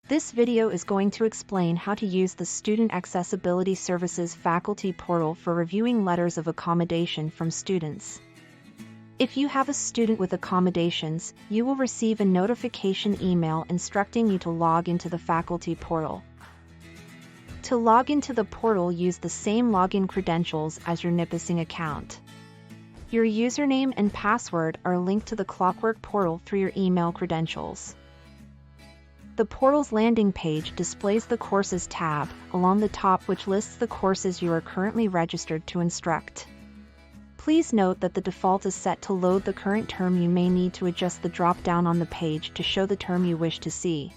This video is going to explain how to use the Student Accessibility Services Faculty Portal for reviewing letters of accommodation from students. If you have a student with accommodations, you will receive a notification email instructing you to log into the faculty portal. To log into the portal, use the same login credentials as your Nipissing account. Your username and password are linked to the Clockwork portal through your email credentials. The portal's landing page displays the Courses tab along the top, which lists the courses you are currently registered to instruct. Please note that the default is set to load the current term. You may need to adjust the drop-down on the page to show the term you wish to see.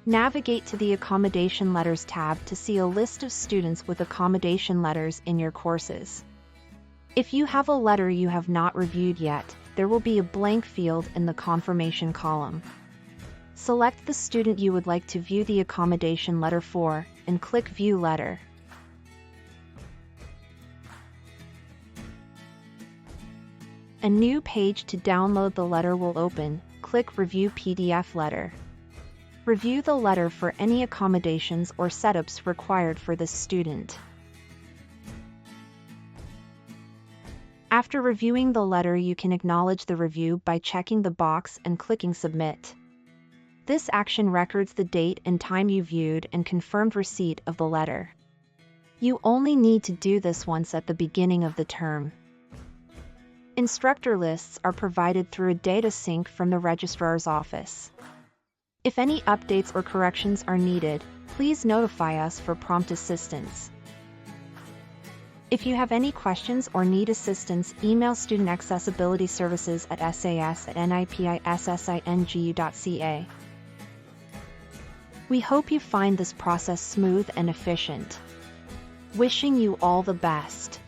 Navigate to the Accommodation Letters tab to see a list of students with accommodation letters in your courses. If you have a letter you have not reviewed yet, there will be a blank field in the confirmation column. Select the student you would like to view the accommodation letter for, and click View Letter. A new page to download the letter will open. Click Review PDF Letter. Review the letter for any accommodations or setups required for this student. After reviewing the letter, you can acknowledge the review by checking the box and clicking Submit. This action records the date and time you viewed and confirmed receipt of the letter. You only need to do this once at the beginning of the term. Instructor lists are provided through a data sync from the registrar's office. If any updates or corrections are needed, please notify us for prompt assistance. If you have any questions or need assistance, email Student Accessibility Services at sas@nipissing.ca. We hope you find this process smooth and efficient. Wishing you all the best.